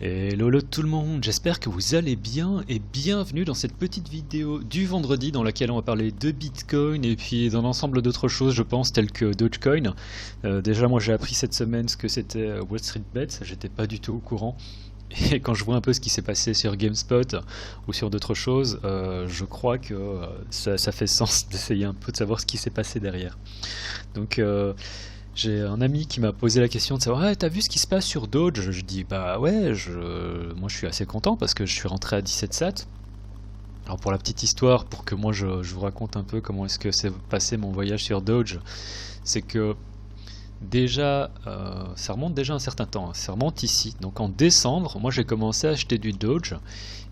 Et lolo tout le monde, j'espère que vous allez bien et bienvenue dans cette petite vidéo du vendredi dans laquelle on va parler de Bitcoin et puis d'un ensemble d'autres choses je pense telles que Dogecoin. Déjà moi j'ai appris cette semaine ce que c'était Wall Street Bets, j'étais pas du tout au courant. Et quand je vois un peu ce qui s'est passé sur GameSpot ou sur d'autres choses, je crois que ça fait sens d'essayer un peu de savoir ce qui s'est passé derrière. Donc j'ai un ami qui m'a posé la question de savoir t'as vu ce qui se passe sur Doge? Je dis bah ouais, moi je suis assez content parce que je suis rentré à 17 sats. Alors pour la petite histoire, pour que moi je vous raconte un peu comment est-ce que s'est passé mon voyage sur Doge, c'est que déjà, ça remonte déjà un certain temps, hein. Ça remonte ici. Donc en décembre, moi j'ai commencé à acheter du Doge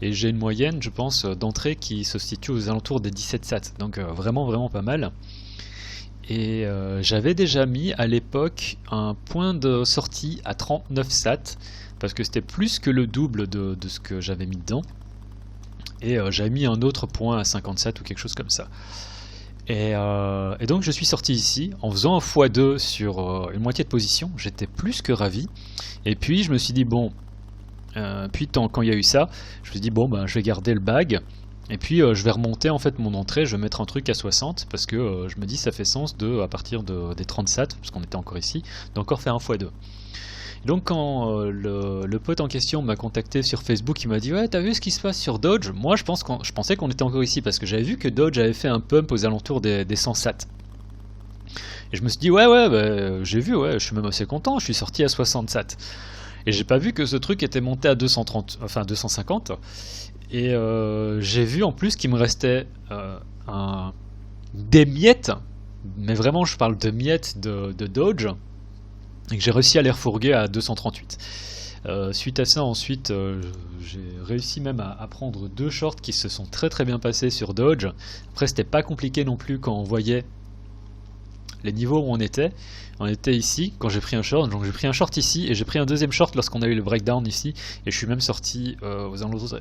et j'ai une moyenne, je pense, d'entrée qui se situe aux alentours des 17 sats. Donc vraiment pas mal. Et j'avais déjà mis à l'époque un point de sortie à 39 sats parce que c'était plus que le double de ce que j'avais mis dedans. Et j'avais mis un autre point à 50 sats ou quelque chose comme ça. Et donc je suis sorti ici en faisant un x2 sur une moitié de position. J'étais plus que ravi. Et puis je me suis dit bon, quand il y a eu ça, je me suis dit bon ben je vais garder le bag. Et puis je vais remonter en fait mon entrée, je vais mettre un truc à 60 parce que je me dis ça fait sens à partir des 30 sats, parce qu'on était encore ici, d'encore faire un x2. Et donc quand le pote en question m'a contacté sur Facebook, il m'a dit ouais t'as vu ce qui se passe sur Doge? Moi je pensais qu'on était encore ici parce que j'avais vu que Doge avait fait un pump aux alentours des 100 sats. Et je me suis dit ouais bah, j'ai vu, ouais, je suis même assez content, je suis sorti à 60 sats. Et j'ai pas vu que ce truc était monté à 250. Et j'ai vu en plus qu'il me restait des miettes, mais vraiment je parle de miettes de Doge, et que j'ai réussi à les refourguer à 238. Suite à ça ensuite j'ai réussi même à prendre deux shorts qui se sont très bien passés sur Doge. Après c'était pas compliqué non plus quand on voyait les niveaux où on était ici quand j'ai pris un short, donc j'ai pris un short ici et j'ai pris un deuxième short lorsqu'on a eu le breakdown ici, et je suis même sorti aux alentours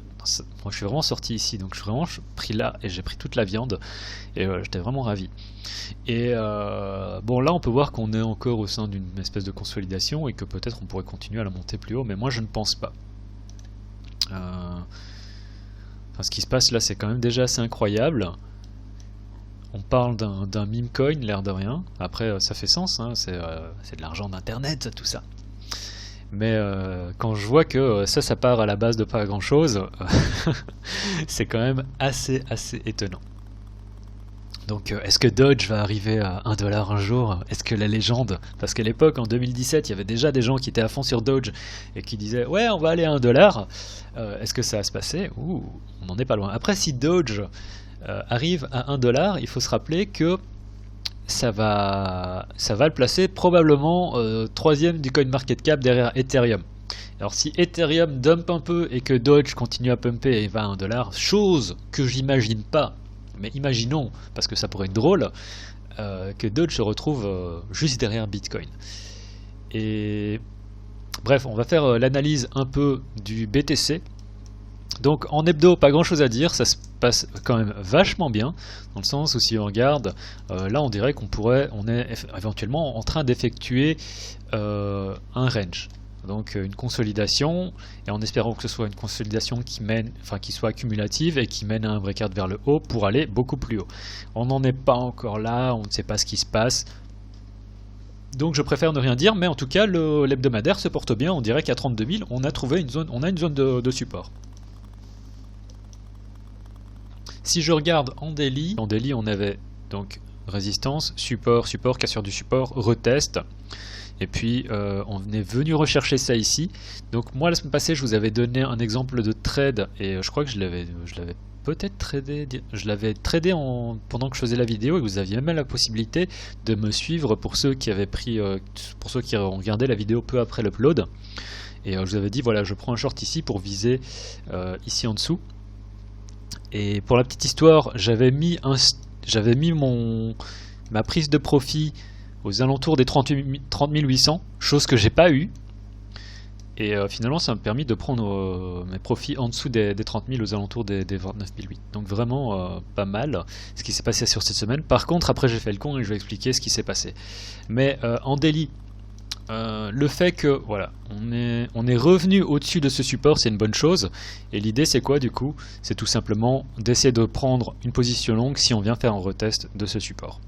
moi je suis vraiment sorti ici, donc je suis vraiment pris là et j'ai pris toute la viande et j'étais vraiment ravi. Et bon là on peut voir qu'on est encore au sein d'une espèce de consolidation et que peut-être on pourrait continuer à la monter plus haut, mais moi je ne pense pas. Ce qui se passe là c'est quand même déjà assez incroyable. On parle d'un meme coin, l'air de rien. Après, ça fait sens, hein, c'est de l'argent d'internet, tout ça. Mais quand je vois que ça part à la base de pas grand chose, c'est quand même assez étonnant. Donc est-ce que Doge va arriver à 1$ un jour? Est-ce que la légende, parce qu'à l'époque en 2017 il y avait déjà des gens qui étaient à fond sur Doge et qui disaient ouais on va aller à 1$, est-ce que ça va se passer? Ouh, on n'en est pas loin. Après si Doge arrive à 1$, il faut se rappeler que ça va le placer probablement troisième du CoinMarketCap derrière Ethereum. Alors si Ethereum dump un peu et que Doge continue à pumper et va à 1$, chose que j'imagine pas, mais imaginons, parce que ça pourrait être drôle, que Doge se retrouve juste derrière Bitcoin. Et bref, on va faire l'analyse un peu du BTC. Donc en hebdo, pas grand chose à dire, ça se passe quand même vachement bien, dans le sens où si on regarde, là on dirait on est éventuellement en train d'effectuer un range, donc une consolidation, et en espérant que ce soit une consolidation qui soit accumulative et qui mène à un breakout vers le haut pour aller beaucoup plus haut. On n'en est pas encore là, on ne sait pas ce qui se passe. Donc je préfère ne rien dire, mais en tout cas l'hebdomadaire se porte bien, on dirait qu'à 32 000 on a trouvé une zone de support. Si je regarde en daily on avait donc résistance, support, cassure du support, retest, et puis on est venu rechercher ça ici. Donc moi la semaine passée je vous avais donné un exemple de trade, et je crois que je l'avais peut-être tradé, pendant que je faisais la vidéo, et vous aviez même la possibilité de me suivre pour ceux qui ont regardé la vidéo peu après l'upload. Et je vous avais dit voilà je prends un short ici pour viser ici en dessous. Et pour la petite histoire, j'avais mis ma prise de profit aux alentours des 30 800, chose que j'ai pas eu. Et finalement, ça m'a permis de prendre mes profits en dessous des 30 000, aux alentours des 29 008. Donc vraiment pas mal ce qui s'est passé sur cette semaine. Par contre, après j'ai fait le con et je vais expliquer ce qui s'est passé. Mais en daily, le fait que voilà, on est revenu au-dessus de ce support, c'est une bonne chose. Et l'idée c'est quoi du coup? C'est tout simplement d'essayer de prendre une position longue si on vient faire un retest de ce support.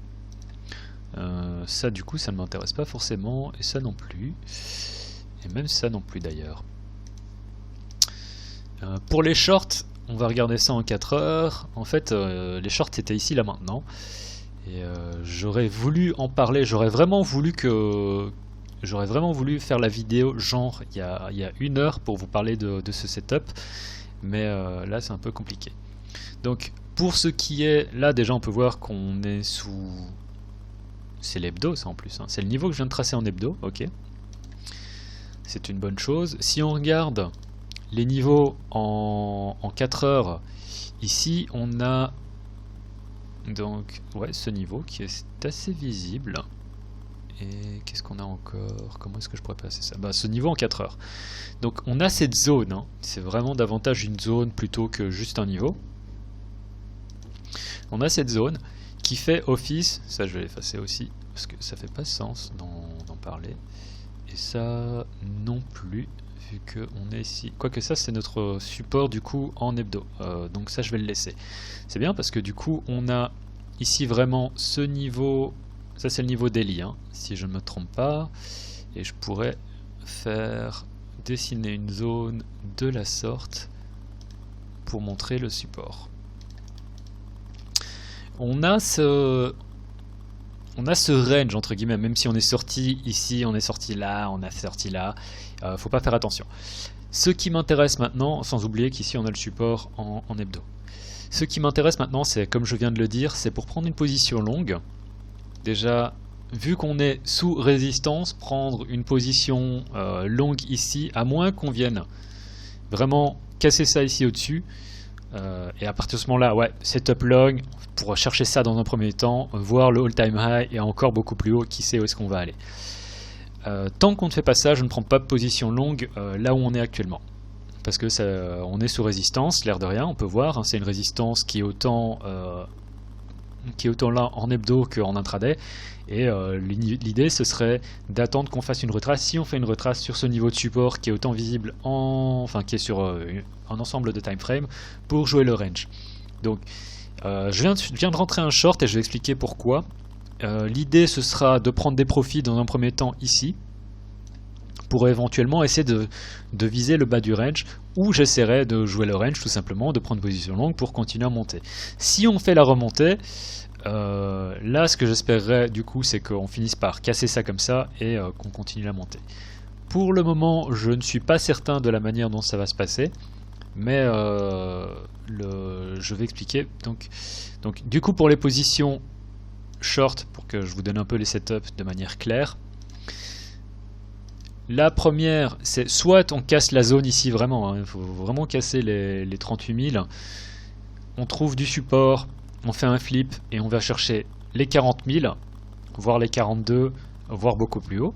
Ça du coup ça ne m'intéresse pas forcément, et ça non plus. Et même ça non plus d'ailleurs. Pour les shorts, on va regarder ça en 4 heures. En fait, les shorts étaient ici là maintenant. Et j'aurais voulu en parler, j'aurais vraiment voulu faire la vidéo genre il y a 1 heure pour vous parler de ce setup. Mais là c'est un peu compliqué. Donc pour ce qui est, là déjà on peut voir qu'on est sous... C'est l'hebdo ça en plus, hein. C'est le niveau que je viens de tracer en hebdo, ok. C'est une bonne chose. Si on regarde les niveaux en 4 heures, ici on a donc ouais, ce niveau qui est assez visible. Et qu'est-ce qu'on a encore? Comment est-ce que je pourrais passer ça? Bah, ce niveau en 4 heures. Donc on a cette zone, hein. C'est vraiment davantage une zone plutôt que juste un niveau. On a cette zone qui fait office, ça je vais l'effacer aussi, parce que ça fait pas sens d'en parler. Et ça non plus, vu qu'on est ici. Quoique ça c'est notre support du coup en hebdo, donc ça je vais le laisser. C'est bien parce que du coup on a ici vraiment ce niveau, ça c'est le niveau daily, hein, si je ne me trompe pas, et je pourrais faire dessiner une zone de la sorte pour montrer le support. On a ce range entre guillemets, même si on est sorti ici, on est sorti là, on a sorti là, faut pas faire attention. Ce qui m'intéresse maintenant, sans oublier qu'ici on a le support en hebdo. Ce qui m'intéresse maintenant, c'est comme je viens de le dire, c'est pour prendre une position longue. Déjà, vu qu'on est sous résistance, prendre une position longue ici, à moins qu'on vienne vraiment casser ça ici au-dessus. Et à partir de ce moment-là, ouais, setup long, pour chercher ça dans un premier temps, voir le all-time high et encore beaucoup plus haut, qui sait où est-ce qu'on va aller. Tant qu'on ne fait pas ça, je ne prends pas de position longue là où on est actuellement. Parce que ça, on est sous résistance, l'air de rien, on peut voir, hein, c'est une résistance qui est autant là en hebdo qu'en intraday. Et l'idée ce serait d'attendre qu'on fasse une retrace. Si on fait une retrace sur ce niveau de support qui est autant visible enfin qui est sur un ensemble de time frame pour jouer le range. Donc je viens de rentrer un short et je vais expliquer pourquoi. L'idée ce sera de prendre des profits dans un premier temps ici pour éventuellement essayer de viser le bas du range, ou j'essaierai de jouer le range tout simplement, de prendre une position longue pour continuer à monter. Si on fait la remontée, là ce que j'espérerais du coup c'est qu'on finisse par casser ça comme ça et qu'on continue à monter. Pour le moment je ne suis pas certain de la manière dont ça va se passer, mais je vais expliquer. Donc du coup pour les positions short, pour que je vous donne un peu les setups de manière claire, la première c'est soit on casse la zone ici vraiment, il faut vraiment casser les 38 000, on trouve du support, on fait un flip et on va chercher les 40 000, voire les 42, voire beaucoup plus haut.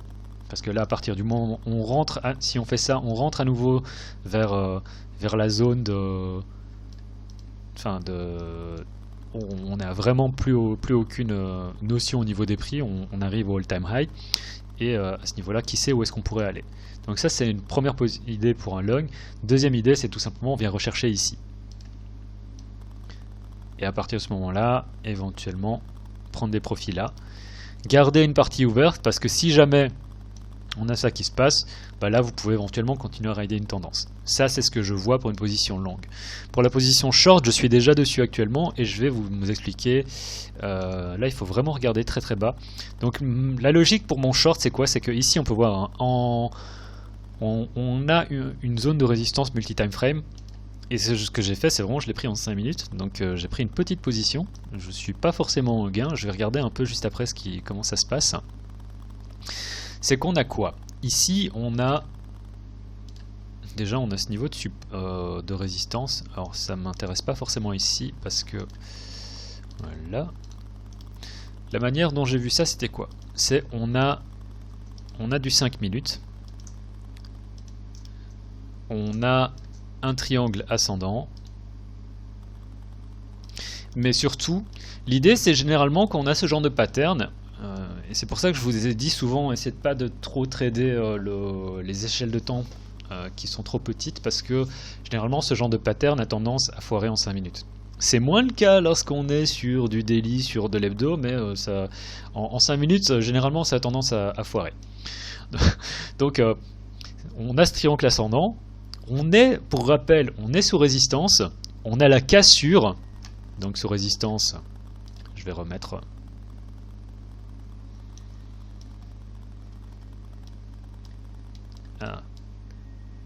Parce que là, à partir du moment où on rentre, si on fait ça, on rentre à nouveau vers la zone de... Enfin, on n'a vraiment plus aucune notion au niveau des prix, on arrive au all-time high. Et à ce niveau-là, qui sait où est-ce qu'on pourrait aller. Donc ça, c'est une première idée pour un long. Deuxième idée, c'est tout simplement, on vient rechercher ici. Et à partir de ce moment-là, éventuellement, prendre des profits là. Garder une partie ouverte, parce que si jamais on a ça qui se passe, bah là, vous pouvez éventuellement continuer à rider une tendance. Ça, c'est ce que je vois pour une position longue. Pour la position short, je suis déjà dessus actuellement, et je vais vous expliquer. Là, il faut vraiment regarder très très bas. Donc, la logique pour mon short, c'est quoi? C'est que ici, on peut voir, hein, on a une zone de résistance multi-time frame. Et ce que j'ai fait, c'est vraiment, je l'ai pris en 5 minutes, donc j'ai pris une petite position, je ne suis pas forcément au gain, je vais regarder un peu juste après comment ça se passe. C'est qu'on a quoi? Ici, on a déjà on a ce niveau de résistance, alors ça ne m'intéresse pas forcément ici, parce que, voilà, la manière dont j'ai vu ça, c'était quoi? C'est on a du 5 minutes, on a un triangle ascendant, mais surtout l'idée c'est généralement quand on a ce genre de pattern, et Et c'est pour ça que je vous ai dit souvent, essayez de pas de trop trader les échelles de temps qui sont trop petites, parce que généralement ce genre de pattern a tendance à foirer en 5 minutes. C'est moins le cas lorsqu'on est sur du daily, sur de l'hebdo, mais en 5 minutes, généralement ça a tendance à foirer. Donc on a ce triangle ascendant, on est, pour rappel, on est sous résistance, on a la cassure, donc sous résistance, je vais remettre... Ah.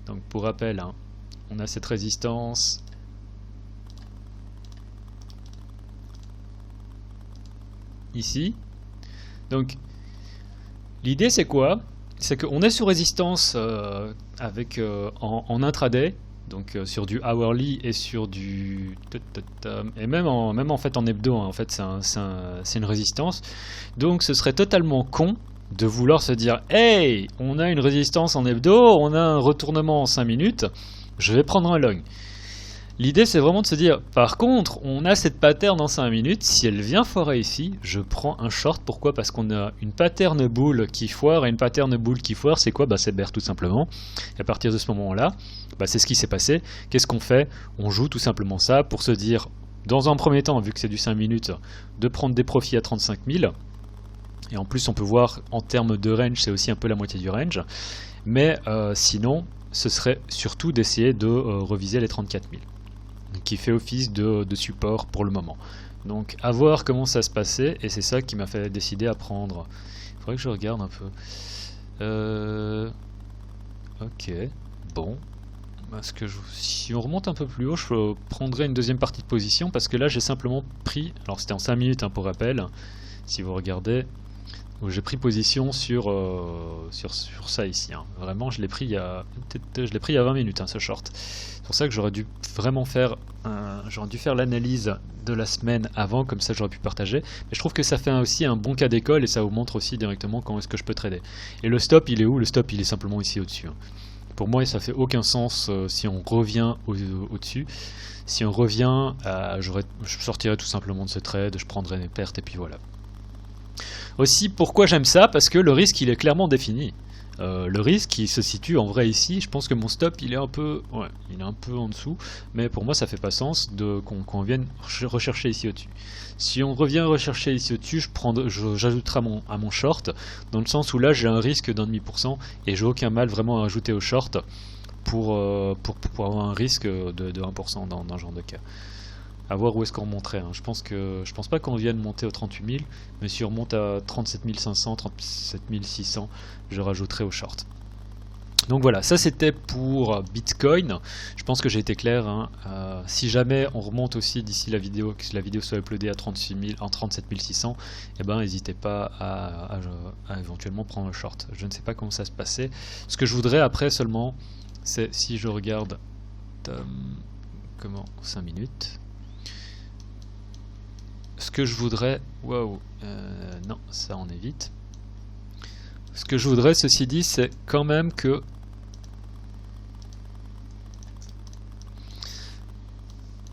Donc pour rappel, hein, on a cette résistance, ici. Donc l'idée c'est quoi? C'est qu'on est sous résistance en intraday, donc sur du hourly et sur du... et même en fait en hebdo, hein, en fait c'est une résistance. Donc ce serait totalement con de vouloir se dire « Hey, on a une résistance en hebdo, on a un retournement en 5 minutes, je vais prendre un long ». L'idée c'est vraiment de se dire, par contre, on a cette pattern en 5 minutes, si elle vient foirer ici, je prends un short. Pourquoi? Parce qu'on a une pattern boule qui foire et une pattern boule qui foire, c'est quoi? Bah c'est bear tout simplement. Et à partir de ce moment-là, bah, c'est ce qui s'est passé. Qu'est-ce qu'on fait? On joue tout simplement ça pour se dire, dans un premier temps, vu que c'est du 5 minutes, de prendre des profits à 35 000. Et en plus on peut voir en termes de range, c'est aussi un peu la moitié du range. Mais sinon, ce serait surtout d'essayer de reviser les 34 000. Qui fait office de support pour le moment. Donc à voir comment ça se passait, et c'est ça qui m'a fait décider à prendre. Il faudrait que je regarde un peu. Ok, bon. Parce que si on remonte un peu plus haut, je prendrai une deuxième partie de position, parce que là j'ai simplement pris, alors c'était en 5 minutes hein, pour rappel, si vous regardez, où j'ai pris position sur ça ici. Hein. Vraiment, je l'ai pris il y a 20 minutes, hein, ce short. C'est pour ça que j'aurais dû vraiment faire l'analyse de la semaine avant, comme ça j'aurais pu partager. Mais je trouve que ça fait aussi un bon cas d'école, et ça vous montre aussi directement comment est-ce que je peux trader. Et le stop, il est où? Le stop, il est simplement ici au-dessus. Hein. Pour moi, ça fait aucun sens si on revient au-dessus. Si on revient, je sortirais tout simplement de ce trade, je prendrais mes pertes, et puis voilà. Aussi, pourquoi j'aime ça? Parce que le risque, il est clairement défini. Le risque, il se situe en vrai ici. Je pense que mon stop, il est un peu en dessous. Mais pour moi, ça fait pas sens qu'on vienne rechercher ici au-dessus. Si on revient rechercher ici au-dessus, j'ajouterai à mon short. Dans le sens où là, j'ai un risque d'1,5%. Et j'ai aucun mal vraiment à ajouter au short pour avoir un risque de 1% dans ce genre de cas. À voir où est-ce qu'on remonterait. Hein. Je pense pas qu'on vienne monter aux 38 000, mais si on remonte à 37 500, 37 600, je rajouterai au short. Donc voilà, ça c'était pour Bitcoin. Je pense que j'ai été clair. Hein. Si jamais on remonte aussi d'ici la vidéo, que la vidéo soit uploadée à 37 600, eh ben n'hésitez pas à éventuellement prendre un short. Je ne sais pas comment ça se passait. Ce que je voudrais après seulement, c'est si je regarde 5 minutes. Ce que je voudrais... Waouh, non, ça on évite. Ce que je voudrais, ceci dit, c'est quand même que...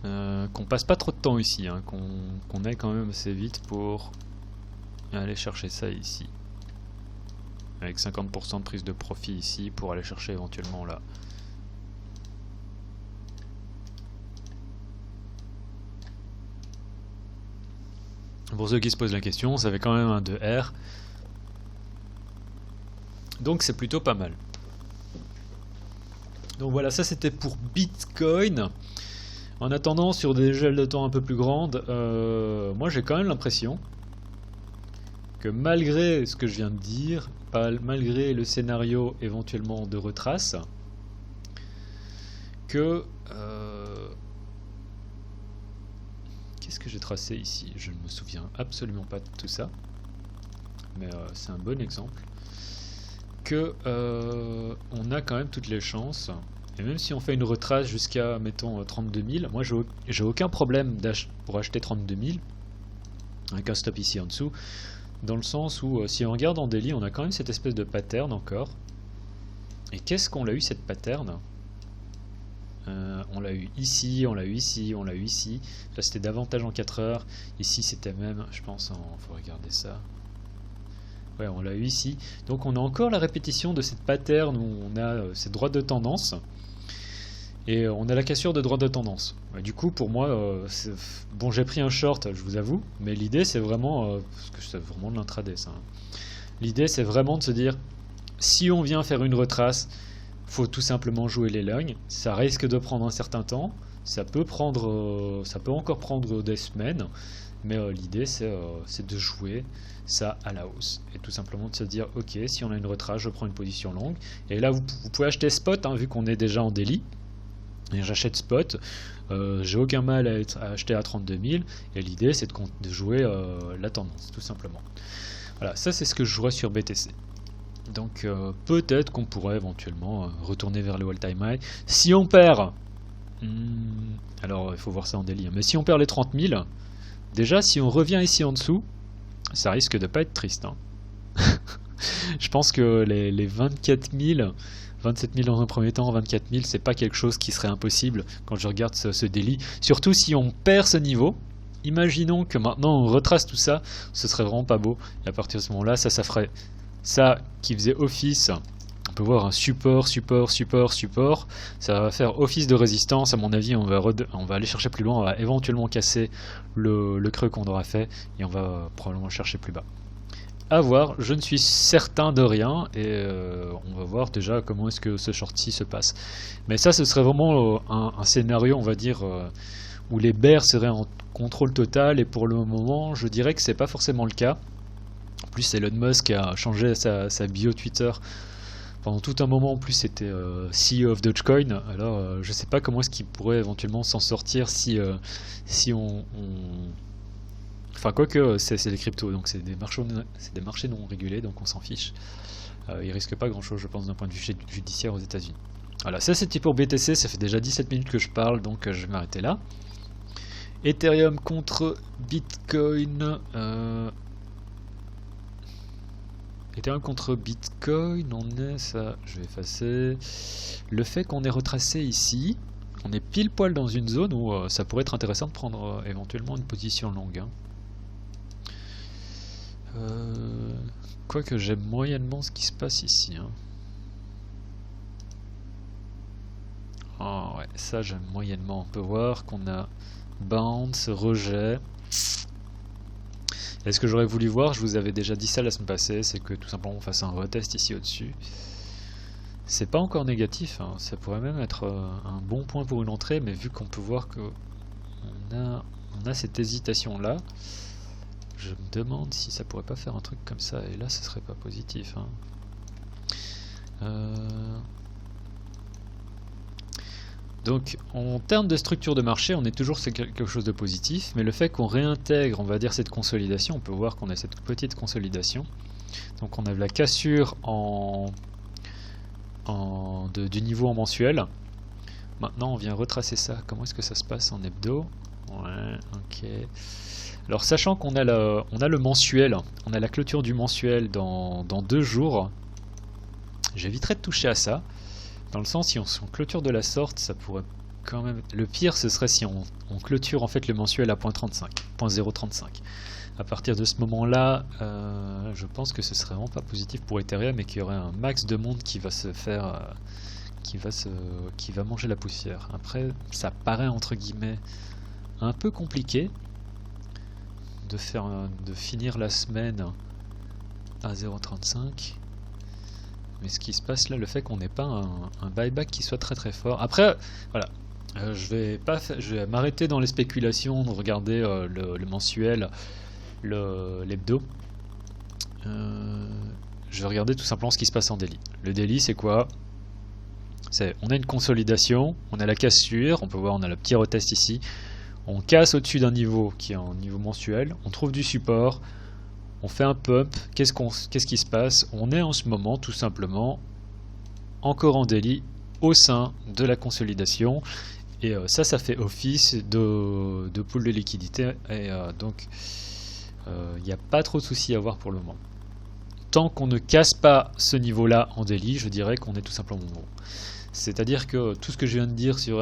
qu'on passe pas trop de temps ici, hein, qu'on aille quand même assez vite pour aller chercher ça ici. Avec 50% de prise de profit ici pour aller chercher éventuellement là. Pour ceux qui se posent la question, ça fait quand même un 2R. Donc c'est plutôt pas mal. Donc voilà, ça c'était pour Bitcoin. En attendant, sur des échelles de temps un peu plus grandes, moi j'ai quand même l'impression que malgré ce que je viens de dire, malgré le scénario éventuellement de retrace, que... qu'est-ce que j'ai tracé ici? Je ne me souviens absolument pas de tout ça. Mais c'est un bon exemple. Que on a quand même toutes les chances. Et même si on fait une retrace jusqu'à, mettons, 32 000, moi j'ai aucun problème pour acheter 32 000. Avec un stop ici en dessous. Dans le sens où, si on regarde en daily, on a quand même cette espèce de pattern encore. Et qu'est-ce qu'on a eu cette pattern? On l'a eu ici, on l'a eu ici, on l'a eu ici. Là c'était davantage en 4 heures. Ici c'était même, je pense, faut regarder ça. Ouais, on l'a eu ici. Donc on a encore la répétition de cette pattern où on a cette droite de tendance. Et on a la cassure de droite de tendance. Du coup, pour moi, bon, j'ai pris un short, je vous avoue, mais l'idée c'est vraiment, parce que c'est vraiment de l'intraday ça. L'idée c'est vraiment de se dire, si on vient faire une retrace, faut tout simplement jouer les lognes. Ça risque de prendre un certain temps, ça peut encore prendre des semaines, mais l'idée c'est de jouer ça à la hausse et tout simplement de se dire, ok, si on a une retrace, je prends une position longue. Et là, vous pouvez acheter spot, hein, vu qu'on est déjà en daily. Et j'achète spot, j'ai aucun mal à acheter à 32 000, et l'idée c'est de jouer la tendance, tout simplement. Voilà, ça c'est ce que je jouerais sur BTC. Donc peut-être qu'on pourrait éventuellement retourner vers le all-time high. Si on perd, alors il faut voir ça en daily, mais si on perd les 30 000, déjà si on revient ici en dessous, ça risque de pas être triste. Hein. Je pense que les 24 000... 27 000 dans un premier temps, 24 000, c'est pas quelque chose qui serait impossible quand je regarde ce daily. Surtout si on perd ce niveau. Imaginons que maintenant on retrace tout ça, ce serait vraiment pas beau. Et à partir de ce moment-là, ça ferait ça qui faisait office. On peut voir un support. Ça va faire office de résistance. À mon avis, on va aller chercher plus loin. On va éventuellement casser le creux qu'on aura fait et on va probablement chercher plus bas. À voir, je ne suis certain de rien et on va voir déjà comment est-ce que ce short-ci se passe. Mais ça, ce serait vraiment un scénario, on va dire, où les bears seraient en contrôle total, et pour le moment, je dirais que c'est pas forcément le cas. En plus, Elon Musk a changé sa bio Twitter. Pendant tout un moment, en plus, c'était CEO of Dogecoin. Alors, je sais pas comment est-ce qu'il pourrait éventuellement s'en sortir si on... Enfin, quoique, c'est des cryptos, donc c'est des marchés non régulés, donc on s'en fiche. Ils risquent pas grand-chose, je pense, d'un point de vue judiciaire aux États-Unis. Voilà, ça c'était pour BTC, ça fait déjà 17 minutes que je parle, donc je vais m'arrêter là. Ethereum contre Bitcoin. Ethereum contre Bitcoin, on est ça, je vais effacer. Le fait qu'on ait retracé ici, on est pile poil dans une zone où ça pourrait être intéressant de prendre éventuellement une position longue. Hein. Quoique j'aime moyennement ce qui se passe ici. Hein. Oh, ouais, ça j'aime moyennement. On peut voir qu'on a bounce, rejet. Et ce que j'aurais voulu voir, je vous avais déjà dit ça la semaine passée, c'est que tout simplement on fasse un retest ici au-dessus. C'est pas encore négatif, hein. Ça pourrait même être un bon point pour une entrée, mais vu qu'on peut voir que on a cette hésitation là, je me demande si ça pourrait pas faire un truc comme ça, et là ce serait pas positif. Hein. Donc en termes de structure de marché, on est toujours sur quelque chose de positif, mais le fait qu'on réintègre, on va dire, cette consolidation, on peut voir qu'on a cette petite consolidation. Donc on a la cassure du niveau en mensuel. Maintenant on vient retracer ça. Comment est-ce que ça se passe en hebdo? Ouais, ok. Alors sachant qu'on a le mensuel, on a la clôture du mensuel dans 2 jours, j'éviterais de toucher à ça. Dans le sens, si on clôture de la sorte, ça pourrait quand même... Le pire, ce serait si on clôture en fait le mensuel à 0.35. À partir de ce moment-là, je pense que ce serait vraiment pas positif pour Ethereum et qu'il y aurait un max de monde qui va se faire... qui va manger la poussière. Après, ça paraît entre guillemets un peu compliqué de finir la semaine à 0.35. Mais ce qui se passe là, le fait qu'on n'ait pas un buyback qui soit très très fort. Après, voilà, je vais m'arrêter dans les spéculations, de regarder le mensuel, l'hebdo. Je vais regarder tout simplement ce qui se passe en daily. Le daily, c'est quoi? On a une consolidation, on a la cassure, on peut voir, on a le petit retest ici. On casse au-dessus d'un niveau qui est un niveau mensuel, on trouve du support. On fait un pump, qu'est-ce qui se passe? On est en ce moment tout simplement encore en daily au sein de la consolidation, et ça fait office de pool de liquidité, et donc il n'y a pas trop de soucis à voir pour le moment. Tant qu'on ne casse pas ce niveau là en daily, je dirais qu'on est tout simplement bon. C'est-à-dire que tout ce que je viens de dire sur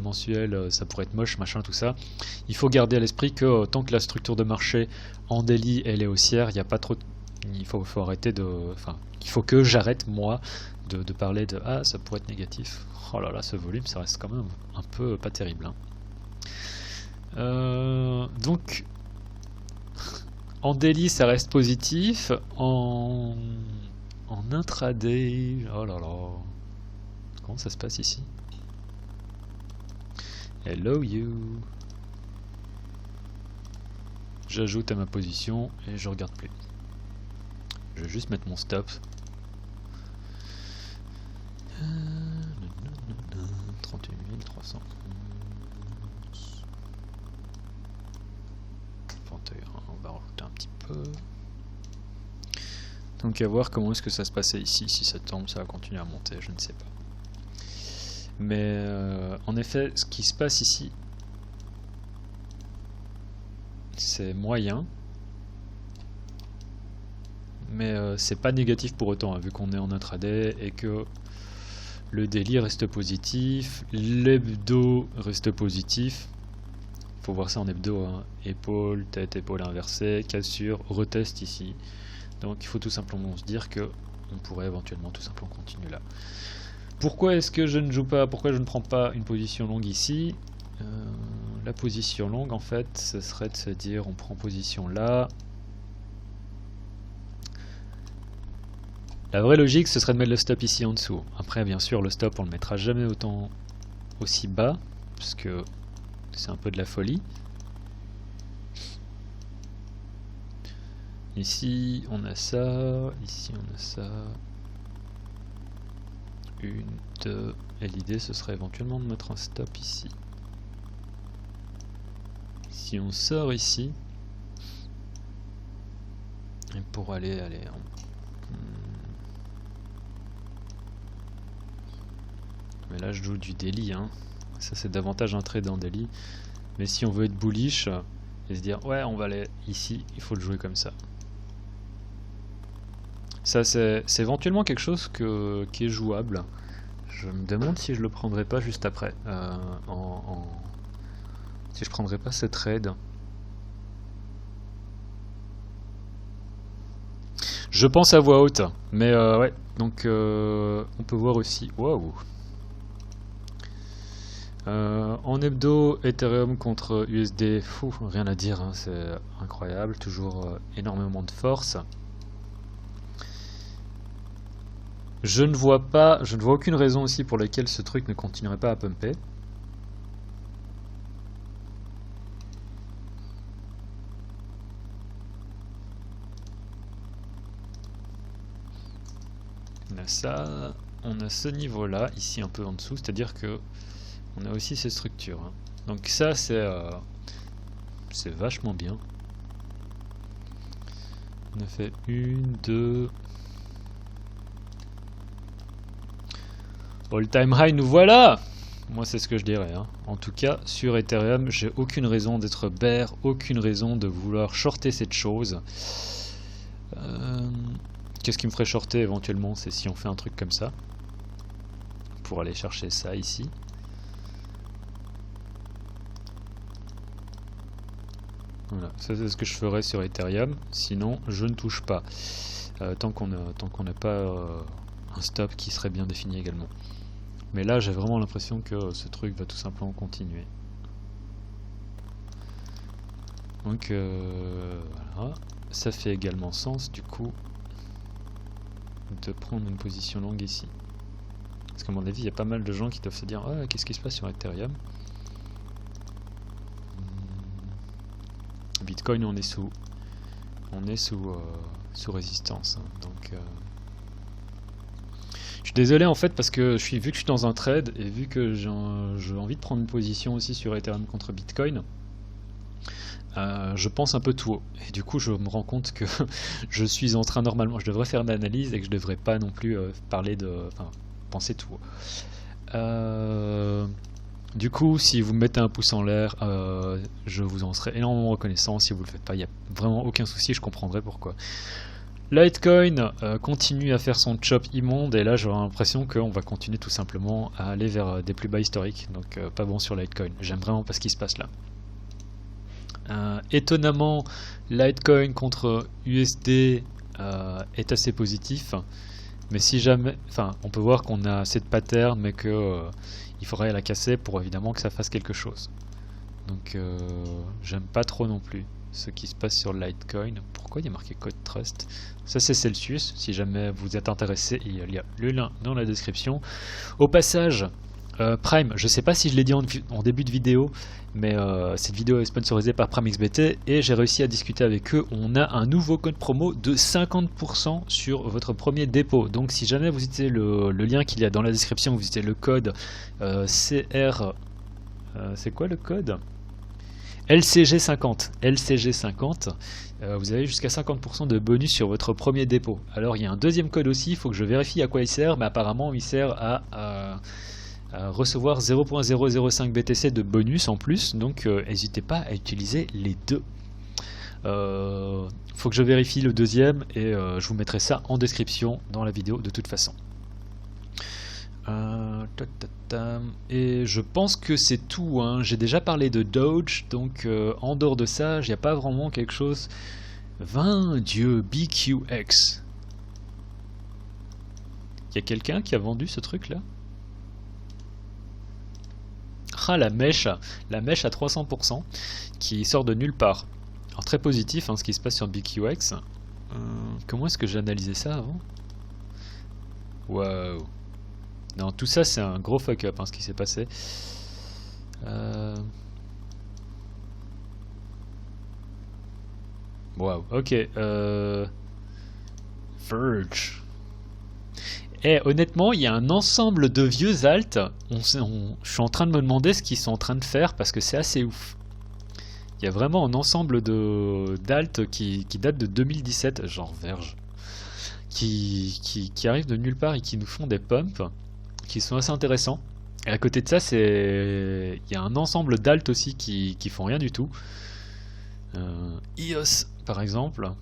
mensuel, ça pourrait être moche, machin, tout ça, il faut garder à l'esprit que tant que la structure de marché en daily elle est haussière, il n'y a pas trop Il faut arrêter de... Enfin, il faut que j'arrête, moi, de parler de « Ah, ça pourrait être négatif ». Oh là là, ce volume, ça reste quand même un peu pas terrible. Hein. Donc, en daily, ça reste positif. En intraday... Oh là là... Comment ça se passe ici? Hello you. J'ajoute à ma position et je regarde plus. Je vais juste mettre mon stop. 38 311. 21, on va rajouter un petit peu. Donc à voir comment est-ce que ça se passait ici. Si ça tombe, ça va continuer à monter, je ne sais pas. Mais en effet, ce qui se passe ici, c'est moyen. Mais c'est pas négatif pour autant, hein, vu qu'on est en intraday et que le daily reste positif, l'hebdo reste positif. Faut voir ça en hebdo, hein. Épaule, tête, épaule inversée, cassure, retest ici. Donc il faut tout simplement se dire que on pourrait éventuellement tout simplement continuer là. Pourquoi est-ce que je ne joue pas, pourquoi je ne prends pas une position longue ici? La position longue en fait, ce serait de se dire on prend position là. La vraie logique, ce serait de mettre le stop ici en dessous. Après, bien sûr, le stop, on le mettra jamais aussi bas, parce que c'est un peu de la folie. Ici, on a ça. Ici, on a ça. 1, 2. Et l'idée, ce serait éventuellement de mettre un stop ici. Si on sort ici, et pour aller mais là je joue du daily, hein. Ça c'est davantage un trade en daily. Mais si on veut être bullish et se dire ouais on va aller ici, il faut le jouer comme ça. Ça c'est éventuellement quelque chose qui est jouable. Je me demande si je le prendrai pas juste après. Si je prendrai pas ce trade. Je pense à voix haute. Mais ouais, donc on peut voir aussi. Waouh! En hebdo, Ethereum contre USD, fou, rien à dire, hein, c'est incroyable, toujours énormément de force. Je ne vois aucune raison aussi pour laquelle ce truc ne continuerait pas à pumper. On a ça, on a ce niveau-là, ici un peu en dessous, c'est-à-dire que on a aussi ces structures. Hein. Donc ça, c'est vachement bien. On a fait 1, 2... All time high, nous voilà! Moi, c'est ce que je dirais. Hein. En tout cas, sur Ethereum, j'ai aucune raison d'être bear, aucune raison de vouloir shorter cette chose. Qu'est-ce qui me ferait shorter éventuellement? C'est si on fait un truc comme ça. Pour aller chercher ça ici. Voilà, ça c'est ce que je ferais sur Ethereum, sinon je ne touche pas, tant qu'on n'a pas un stop qui serait bien défini également. Mais là j'ai vraiment l'impression que ce truc va tout simplement continuer. Donc voilà, ça fait également sens du coup de prendre une position longue ici. Parce qu'à mon avis il y a pas mal de gens qui doivent se dire ah, qu'est-ce qui se passe sur Ethereum? Bitcoin on est sous résistance, hein, donc je suis désolé en fait parce que vu que je suis dans un trade et vu que j'ai envie de prendre une position aussi sur Ethereum contre Bitcoin, je pense un peu tout haut et du coup je me rends compte que je suis en train normalement, je devrais faire une analyse et que je devrais pas non plus penser tout haut. Du coup, si vous me mettez un pouce en l'air, je vous en serai énormément reconnaissant. Si vous le faites pas, il n'y a vraiment aucun souci, je comprendrai pourquoi. Litecoin continue à faire son chop immonde et là j'ai l'impression qu'on va continuer tout simplement à aller vers des plus bas historiques. Donc pas bon sur Litecoin. J'aime vraiment pas ce qui se passe là. Étonnamment, Litecoin contre USD est assez positif. Mais si jamais, enfin, on peut voir qu'on a assez de patterns, mais que il faudrait la casser pour évidemment que ça fasse quelque chose. Donc, j'aime pas trop non plus ce qui se passe sur Litecoin. Pourquoi il y a marqué code trust? Ça c'est Celsius, si jamais vous êtes intéressé, il y a le lien dans la description. Au passage, Prime, je sais pas si je l'ai dit en début de vidéo, mais cette vidéo est sponsorisée par PrimeXBT et j'ai réussi à discuter avec eux. On a un nouveau code promo de 50% sur votre premier dépôt. Donc si jamais vous utilisez le lien qu'il y a dans la description, vous utilisez le code CR... c'est quoi le code? LCG50. LCG50, vous avez jusqu'à 50% de bonus sur votre premier dépôt. Alors il y a un deuxième code aussi, il faut que je vérifie à quoi il sert, mais apparemment il sert à recevoir 0.005 BTC de bonus en plus, donc n'hésitez pas à utiliser les deux. Faut que je vérifie le deuxième et je vous mettrai ça en description dans la vidéo de toute façon. Et je pense que c'est tout, hein. J'ai déjà parlé de Doge, donc en dehors de ça, il n'y a pas vraiment quelque chose. 20 Dieu, BQX. Il y a quelqu'un qui a vendu ce truc là? Ah, la mèche à 300% qui sort de nulle part. Alors très positif hein, ce qui se passe sur BQX. Comment est-ce que j'ai analysé ça avant? Waouh. Non, tout ça c'est un gros fuck up hein, ce qui s'est passé. Waouh, ok. Verge. Et honnêtement, il y a un ensemble de vieux alts. Je suis en train de me demander ce qu'ils sont en train de faire parce que c'est assez ouf. Il y a vraiment un ensemble d'alts qui datent de 2017, genre Verge, qui arrivent de nulle part et qui nous font des pumps qui sont assez intéressants. Et à côté de ça, il y a un ensemble d'alts aussi qui font rien du tout. EOS par exemple.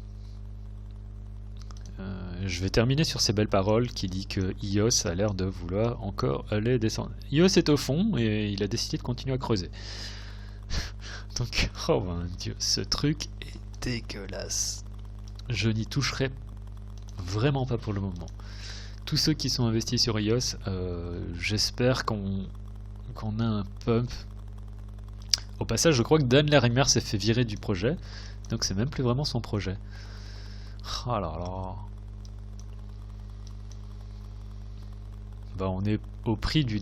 Je vais terminer sur ces belles paroles qui dit que EOS a l'air de vouloir encore aller descendre. EOS est au fond et il a décidé de continuer à creuser. Donc, oh mon dieu, ce truc est dégueulasse. Je n'y toucherai vraiment pas pour le moment. Tous ceux qui sont investis sur EOS, j'espère qu'on a un pump. Au passage, je crois que Dan Larimer s'est fait virer du projet, donc c'est même plus vraiment son projet. Oh là là. Bah, on est au prix du...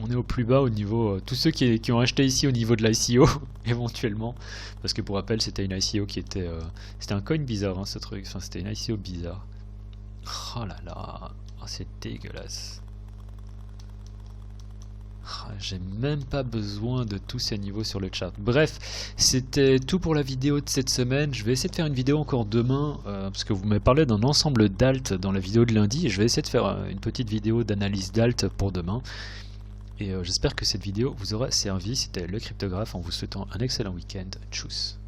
On est au plus bas au niveau... tous ceux qui ont acheté ici au niveau de l'ICO, éventuellement. Parce que pour rappel, c'était une ICO qui était... c'était un coin bizarre, hein, ce truc. Enfin, c'était une ICO bizarre. Oh là là. Oh, c'est dégueulasse. J'ai même pas besoin de tous ces niveaux sur le chart. Bref, c'était tout pour la vidéo de cette semaine. Je vais essayer de faire une vidéo encore demain, parce que vous m'avez parlé d'un ensemble d'alt dans la vidéo de lundi. Et je vais essayer de faire une petite vidéo d'analyse d'alt pour demain. Et j'espère que cette vidéo vous aura servi. C'était le cryptographe en vous souhaitant un excellent week-end. Tchuss.